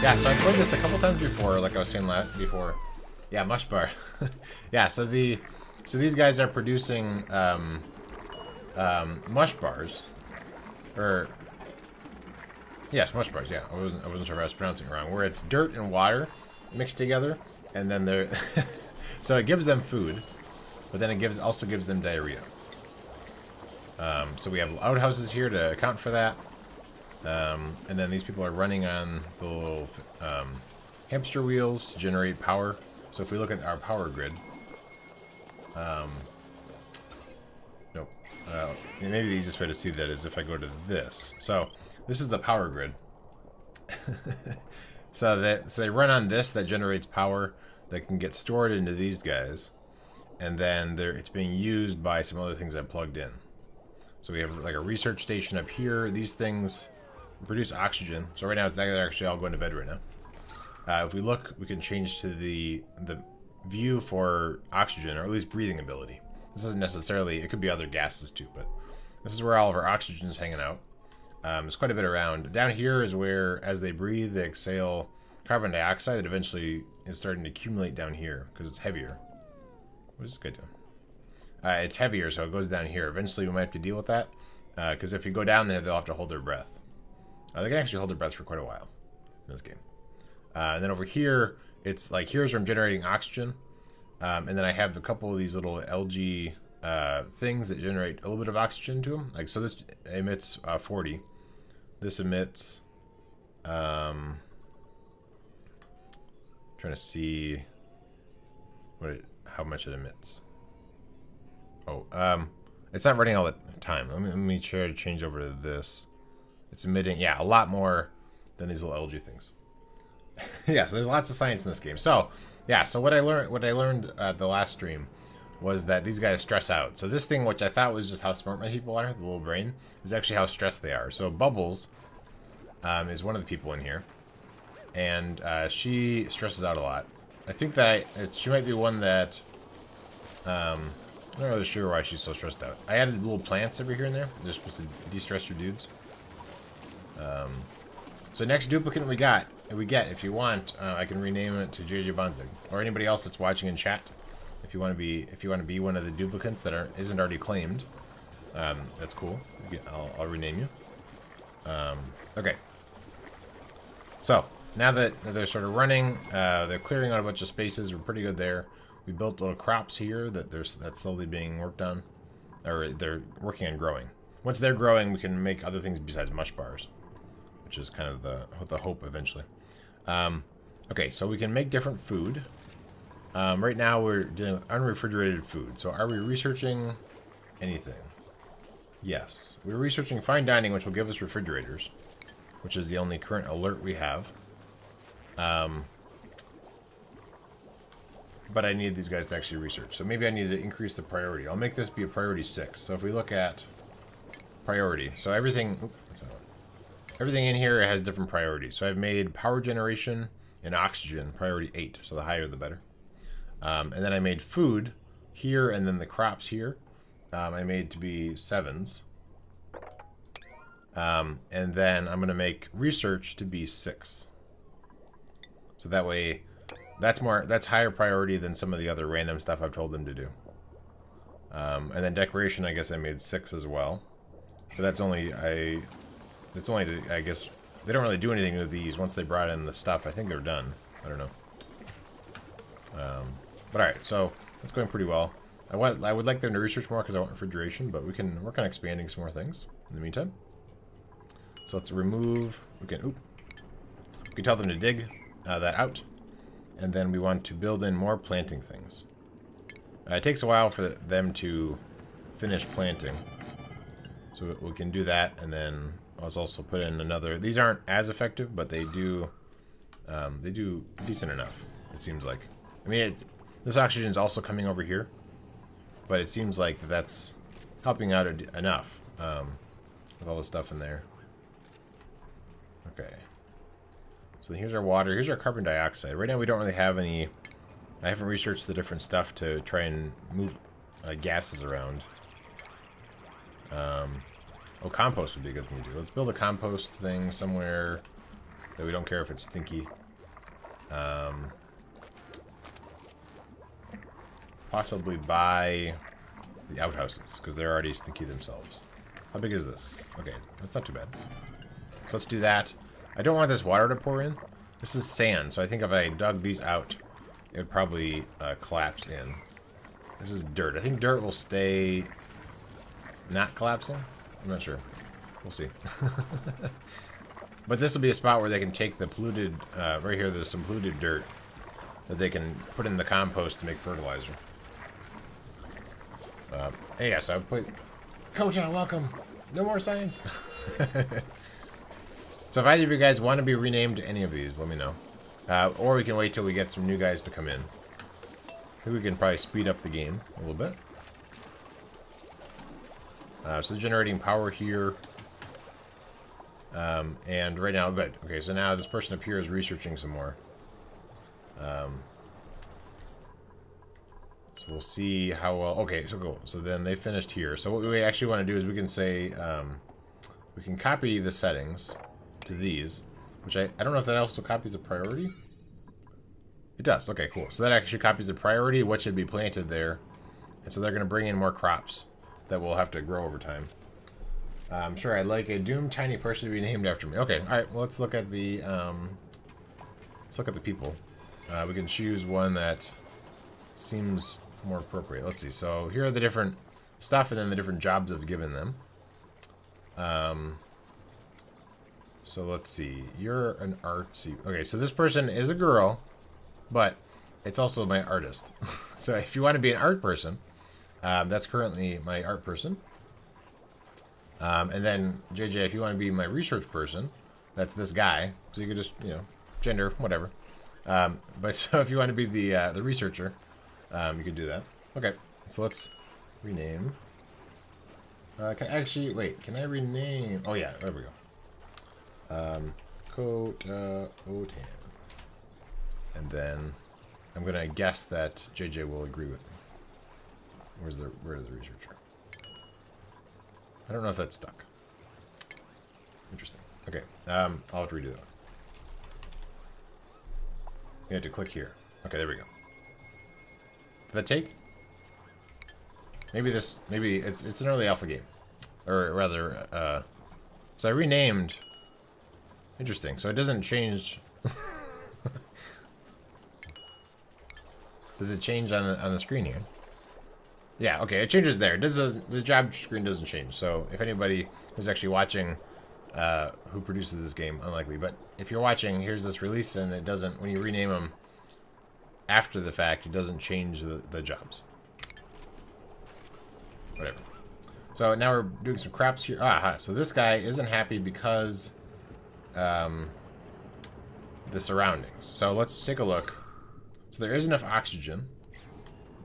Yeah, so I played this a couple times before, like I was saying before. Yeah, mush bar. Yeah, so these guys are producing mush bars, or yes, mush bars. Yeah, I wasn't sure if I was pronouncing it wrong. Where it's dirt and water mixed together, and then they're so it gives them food, but then it also gives them diarrhea. So we have outhouses here to account for that. And then these people are running on the little hamster wheels to generate power. So if we look at our power grid, nope. Maybe the easiest way to see that is if I go to this. So this is the power grid. So they run on this that generates power that can get stored into these guys, and then it's being used by some other things I plugged in. So we have like a research station up here. These things produce oxygen. So right now they're actually all going to bed right now. If we look, we can change to the view for oxygen, or at least breathing ability. This isn't necessarily, it could be other gases too, but this is where all of our oxygen is hanging out. There's quite a bit around. Down here is where, as they breathe, they exhale carbon dioxide that eventually is starting to accumulate down here because it's heavier. What is this guy doing? It's heavier, so it goes down here. Eventually, we might have to deal with that, because if you go down there, they'll have to hold their breath. They can actually hold their breath for quite a while in this game. And then over here, it's like, here's where I'm generating oxygen. And then I have a couple of these little algae things that generate a little bit of oxygen to them. Like, so this emits 40. This emits... trying to see how much it emits. Oh, it's not running all the time. Let me try to change over to this. It's emitting, yeah, a lot more than these little algae things. Yeah, so there's lots of science in this game. So, yeah, so what I learned at the last stream was that these guys stress out. So this thing, which I thought was just how smart my people are, the little brain, is actually how stressed they are. So Bubbles is one of the people in here, and she stresses out a lot. I think that she might be one that... I'm not really sure why she's so stressed out. I added little plants over here and there. They're supposed to de-stress your dudes. So next duplicant we get, if you want, I can rename it to JJ Bonzig, or anybody else that's watching in chat. If you want to be one of the duplicants that isn't already claimed, that's cool. I'll rename you. Okay. So now that they're sort of running, they're clearing out a bunch of spaces. We're pretty good there. We built little crops here that's slowly being worked on, or they're working on growing. Once they're growing, we can make other things besides mush bars, which is kind of the hope eventually. Okay, so we can make different food. Right now we're dealing with unrefrigerated food. So are we researching anything? Yes. We're researching fine dining, which will give us refrigerators, which is the only current alert we have. But I need these guys to actually research. So maybe I need to increase the priority. I'll make this be a priority 6. So if we look at priority, so everything in here has different priorities. So I've made power generation and oxygen priority 8. So the higher the better. And then I made food here, and then the crops here. I made to be 7s. And then I'm going to make research to be 6. So that way, that's higher priority than some of the other random stuff I've told them to do. And then decoration, I guess I made 6 as well. But that's only, I guess, they don't really do anything with these. Once they brought in the stuff, I think they're done. I don't know. But alright, so it's going pretty well. I would like them to research more because I want refrigeration, but we can work on expanding some more things in the meantime. So let's remove, we can tell them to dig that out. And then we want to build in more planting things. It takes a while for them to finish planting. So we can do that, and then let's also put in another. These aren't as effective, but they do decent enough, it seems like. I mean, this oxygen is also coming over here, but it seems like that's helping out enough with all the stuff in there. Okay. So here's our water. Here's our carbon dioxide. Right now we don't really have any... I haven't researched the different stuff to try and move gases around. Oh, compost would be a good thing to do. Let's build a compost thing somewhere that we don't care if it's stinky. Possibly buy the outhouses, because they're already stinky themselves. How big is this? Okay, that's not too bad. So let's do that. I don't want this water to pour in. This is sand, so I think if I dug these out, it would probably collapse in. This is dirt. I think dirt will stay not collapsing. I'm not sure. We'll see. But this will be a spot where they can take the polluted, right here there's some polluted dirt that they can put in the compost to make fertilizer. Hey, yeah, so I put... Koja, welcome! No more science! So if either of you guys want to be renamed to any of these, let me know. Or we can wait till we get some new guys to come in. I think we can probably speed up the game a little bit. So generating power here. And right now, good. Okay, so now this person up here is researching some more. So we'll see how well... Okay, so cool. So then they finished here. So what we actually want to do is we can say... we can copy the settings to these. Which I don't know if that also copies the priority. It does. Okay, cool. So that actually copies the priority, what should be planted there. And so they're going to bring in more crops that will have to grow over time. I'm sure I'd like a doomed tiny person to be named after me. Okay, alright, well let's look at the people. We can choose one that seems more appropriate. Let's see. So here are the different stuff and then the different jobs I've given them. So let's see. You're an artsy... Okay, so this person is a girl, but it's also my artist. So if you want to be an art person, that's currently my art person. And then, JJ, if you want to be my research person, that's this guy. So you could just, you know, gender, whatever. But so if you want to be the researcher, you can do that. Okay, so let's rename. Actually, wait, can I rename? Oh, yeah, there we go. Otan. And then I'm going to guess that JJ will agree with me. Where's the researcher? I don't know if that's stuck. Interesting. Okay, I'll have to redo that. You have to click here. Okay, there we go. Did that take? Maybe it's an early alpha game. Or rather, so I renamed. Interesting, so it doesn't change. Does it change on the screen here? Yeah, okay, it changes there. The job screen doesn't change. So if anybody who's actually watching who produces this game, unlikely. But if you're watching, here's this release, and it doesn't, when you rename them after the fact, it doesn't change the jobs. Whatever. So now we're doing some crops here. So this guy isn't happy because the surroundings. So let's take a look. So there is enough oxygen.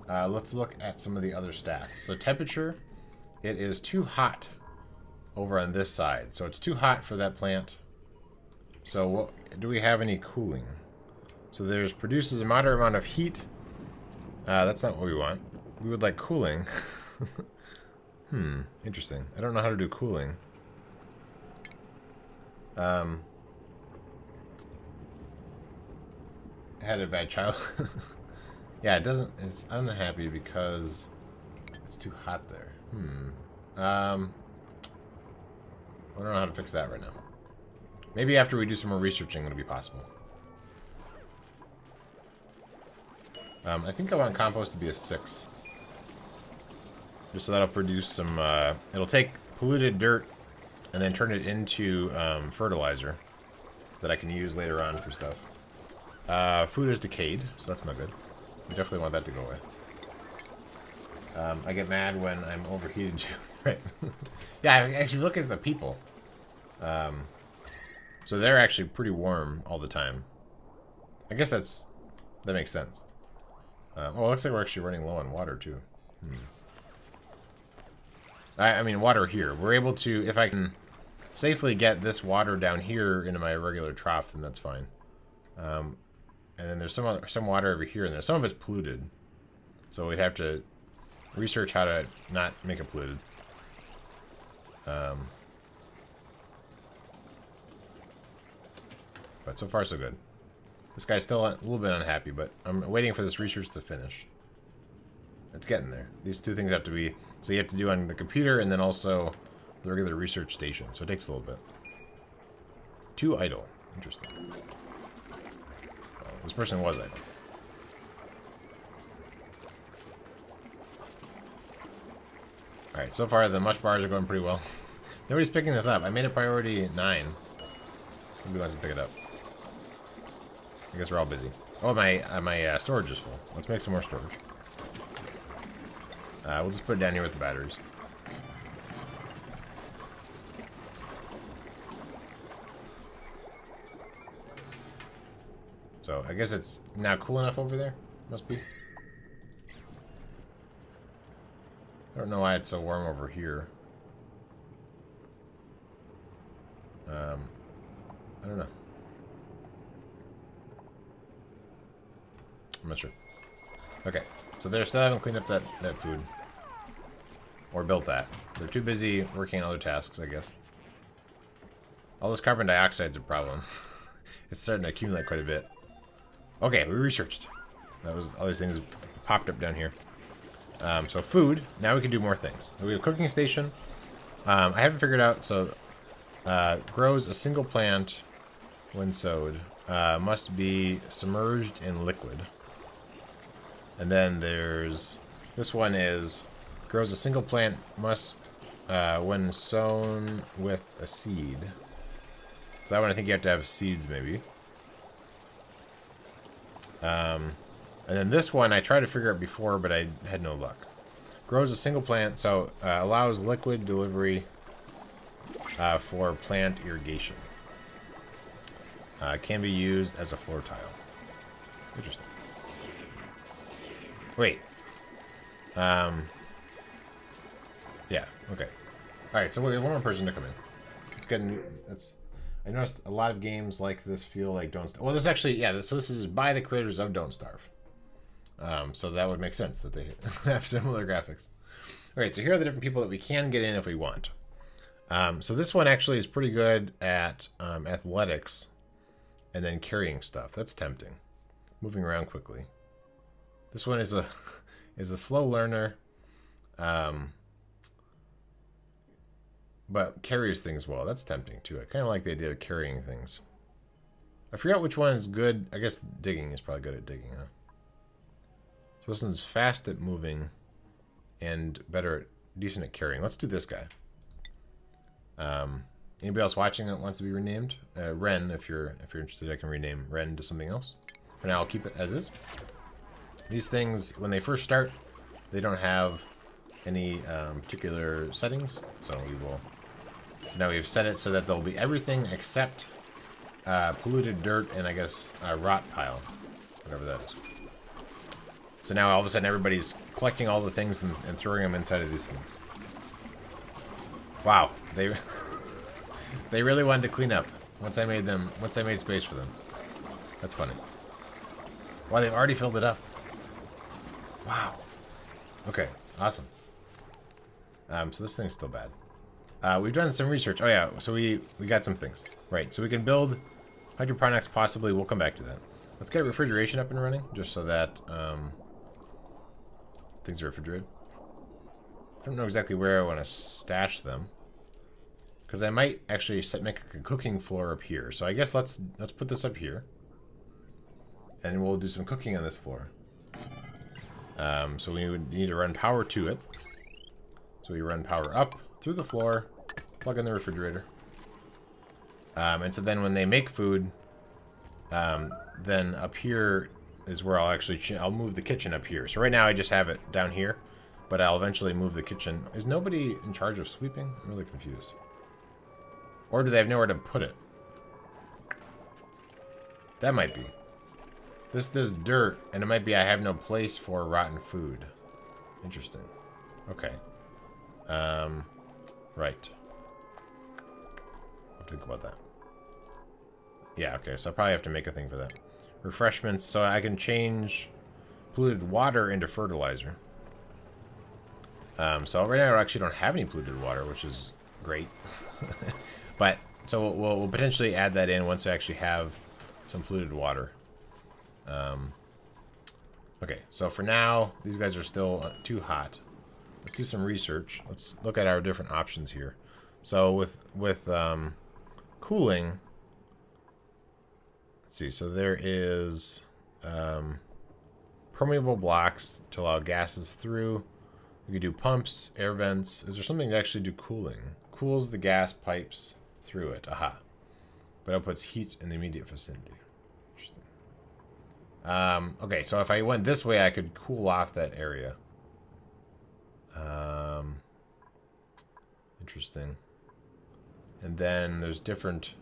Let's look at some of the other stats. So temperature, it is too hot over on this side. So it's too hot for that plant. So do we have any cooling? So there's produces a moderate amount of heat. That's not what we want. We would like cooling. Interesting. I don't know how to do cooling. I had a bad childhood. Yeah, it doesn't... It's unhappy because it's too hot there. I don't know how to fix that right now. Maybe after we do some more researching, it'll be possible. I think I want compost to be a 6. Just so that'll produce some... it'll take polluted dirt and then turn it into fertilizer that I can use later on for stuff. Food is decayed, so that's not good. We definitely want that to go away. I get mad when I'm overheated too. Right. Yeah, actually look at the people. So they're actually pretty warm all the time. I guess that makes sense. Oh, it looks like we're actually running low on water too. I mean water here. We're able to, if I can safely get this water down here into my regular trough, then that's fine. And then there's some water over here, and some of it's polluted. So we'd have to research how to not make it polluted. But so far, so good. This guy's still a little bit unhappy, but I'm waiting for this research to finish. It's getting there. These two things have to be... So you have to do on the computer and then also the regular research station. So it takes a little bit. 2 idle. Interesting. Well, this person was idle. Alright, so far the mush bars are going pretty well. Nobody's picking this up. I made it priority 9. Nobody wants to pick it up. I guess we're all busy. Oh, my storage is full. Let's make some more storage. We'll just put it down here with the batteries. So, I guess it's now cool enough over there? Must be. I don't know why it's so warm over here. I don't know. I'm not sure. Okay, so they still haven't cleaned up that food. Or built that. They're too busy working on other tasks, I guess. All this carbon dioxide's a problem. It's starting to accumulate quite a bit. Okay, we researched. That was all these things popped up down here. So food, now we can do more things. So we have a cooking station. I haven't figured out, so grows a single plant when sowed. Must be submerged in liquid. And then there's, this one is, grows a single plant must, when sown with a seed. So that one I think you have to have seeds maybe. And then this one I tried to figure out before, but I had no luck. Grows a single plant, so allows liquid delivery for plant irrigation. Can be used as a floor tile. Interesting. Wait. Yeah, okay. Alright, so we have one more person to come in. It's getting... I noticed a lot of games like this feel like Don't Starve. Well, this actually... Yeah, so this is by the creators of Don't Starve. So that would make sense that they have similar graphics. Alright, so here are the different people that we can get in if we want. So this one actually is pretty good at athletics and then carrying stuff. That's tempting. Moving around quickly. This one is a slow learner, but carries things well. That's tempting too. I kind of like the idea of carrying things. I forgot which one is good. I guess digging is probably good at digging, huh? So this one's fast at moving and decent at carrying. Let's do this guy. Anybody else watching that wants to be renamed? Ren, if you're interested, I can rename Ren to something else. For now, I'll keep it as is. These things, when they first start, they don't have any particular settings, so we will. So now we've set it so that there'll be everything except polluted dirt and I guess rot pile, whatever that is. So now all of a sudden everybody's collecting all the things and throwing them inside of these things. Wow, they really wanted to clean up once I made space for them. That's funny. Wow, they've already filled it up. Wow. Okay, awesome. So this thing's still bad. We've done some research. Oh yeah, so we got some things. Right, so we can build hydroponics possibly. We'll come back to that. Let's get refrigeration up and running, just so that things are refrigerated. I don't know exactly where I want to stash them, because I might actually make a cooking floor up here. So I guess let's put this up here, and we'll do some cooking on this floor. So we would need to run power to it. So we run power up through the floor, plug in the refrigerator, and so then when they make food, then up here is where I'll move the kitchen up here. So right now I just have it down here, but I'll eventually move the kitchen. Is nobody in charge of sweeping? I'm really confused. Or do they have nowhere to put it? That might be. This is dirt, and it might be I have no place for rotten food. Interesting. Okay. Right. I'll think about that. Yeah, okay, so I probably have to make a thing for that. Refreshments, so I can change polluted water into fertilizer. So right now I actually don't have any polluted water, which is great. But, so we'll potentially add that in once I actually have some polluted water. Okay, so for now, these guys are still too hot. Let's do some research. Let's look at our different options here. So with cooling, let's see. So there is permeable blocks to allow gases through. You can do pumps, air vents. Is there something to actually do cooling? Cools the gas pipes through it. Aha. But outputs heat in the immediate vicinity. Interesting. Okay, so if I went this way, I could cool off that area. Interesting. And then there's different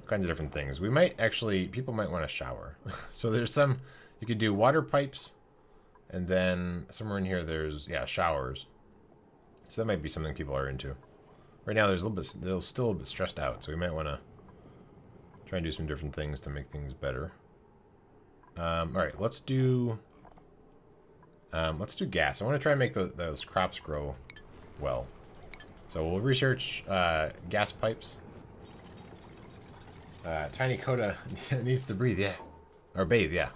kinds of different things. We might actually, people might want to shower. So there's some, you could do water pipes, and then somewhere in here there's, yeah, showers. So that might be something people are into. Right now there's a little bit, they're still a little bit stressed out, so we might want to try and do some different things to make things better. All right, let's do gas. I want to try and make those crops grow well. So we'll research gas pipes. Tiny Coda needs to breathe, yeah. Or bathe, yeah.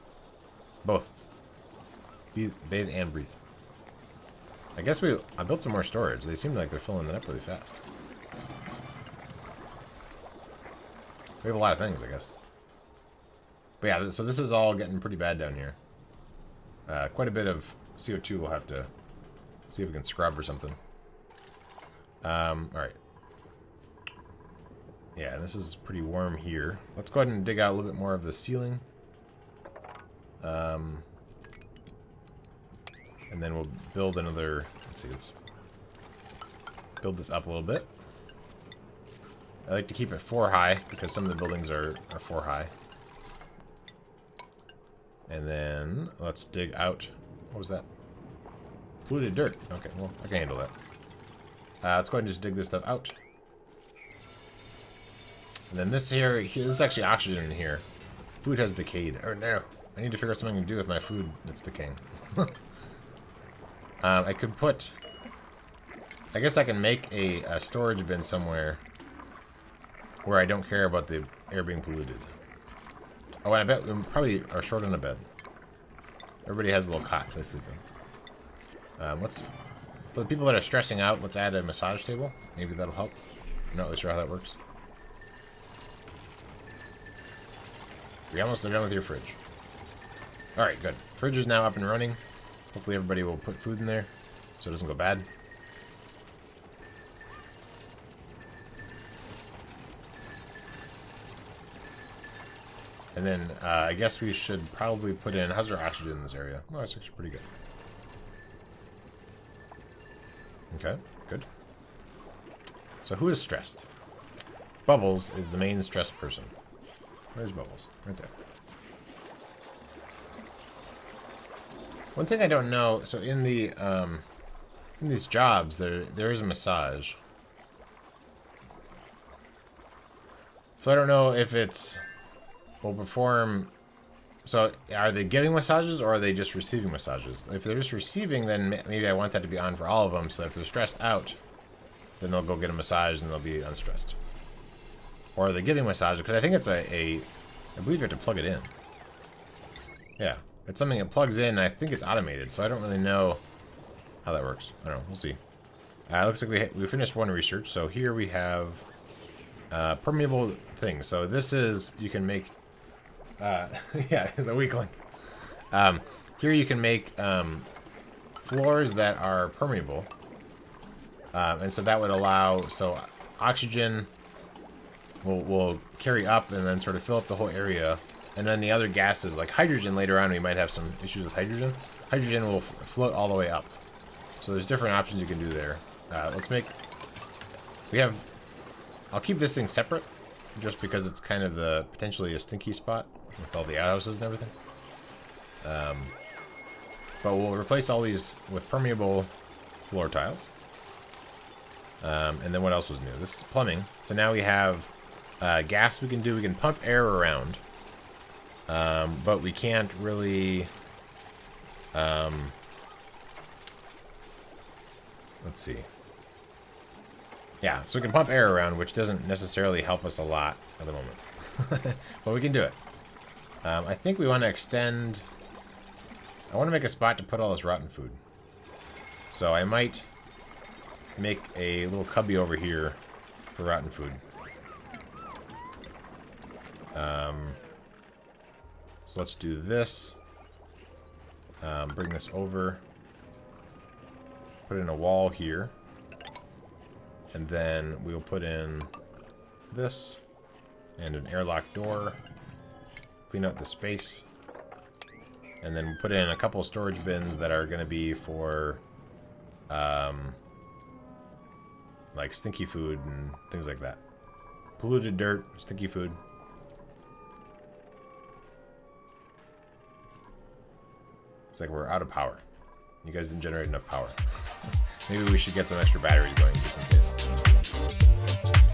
Both. Bathe and breathe. I guess I built some more storage. They seem like they're filling it up really fast. We have a lot of things, I guess. But yeah, so this is all getting pretty bad down here. Quite a bit of CO2 we'll have to see if we can scrub or something. Alright. Yeah, this is pretty warm here. Let's go ahead and dig out a little bit more of the ceiling. And then we'll build another... let's build this up a little bit. I like to keep it 4 high, because some of the buildings are 4 high. And then, let's dig out... what was that? Polluted dirt. Okay, well, I can handle that. Let's go ahead and just dig this stuff out. And then this here, this is actually oxygen in here. Food has decayed. Oh no, I need to figure out something to do with my food that's decaying. I could put... I guess I can make a storage bin somewhere where I don't care about the air being polluted. Oh, and I bet we probably are short on a bed. Everybody has little cots they sleep in. For the people that are stressing out, let's add a massage table. Maybe that'll help. I'm not really sure how that works. We almost are done with your fridge. Alright, good. Fridge is now up and running. Hopefully everybody will put food in there so it doesn't go bad. And then I guess we should probably put in... how's our oxygen in this area? Oh, that's actually pretty good. Okay, good. So who is stressed? Bubbles is the main stressed person. Where's Bubbles? Right there. One thing I don't know, so in the in these jobs there is a massage. So I don't know if it's will perform. So are they giving massages or are they just receiving massages? If they're just receiving, then maybe I want that to be on for all of them. So if they're stressed out, then they'll go get a massage and they'll be unstressed. Or are they giving massage? Because I think it's I believe you have to plug it in. Yeah, it's something that plugs in. And I think it's automated, so I don't really know how that works. I don't know. We'll see. Looks like we finished one research. So here we have permeable things. So this is you can make. Yeah, the weak link. Here you can make floors that are permeable, and so that would allow oxygen will carry up and then sort of fill up the whole area, and then the other gases like hydrogen later on we might have some issues with hydrogen. Hydrogen will float all the way up. So there's different options you can do there. Let's make. I'll keep this thing separate, just because it's kind of potentially a stinky spot with all the outhouses and everything. But we'll replace all these with permeable floor tiles. And then what else was new? This is plumbing. So now we have gas we can do. We can pump air around. But we can't really... let's see. Yeah, so we can pump air around, which doesn't necessarily help us a lot at the moment. But we can do it. I think we want to extend... I want to make a spot to put all this rotten food. So I might make a little cubby over here for rotten food. So let's do this. Bring this over. Put in a wall here. And then we'll put in this. And an airlock door. Clean out the space. And then we'll put in a couple of storage bins that are going to be for... like stinky food and things like that. Polluted dirt, stinky food. It's like we're out of power. You guys didn't generate enough power. Maybe we should get some extra batteries going just in case.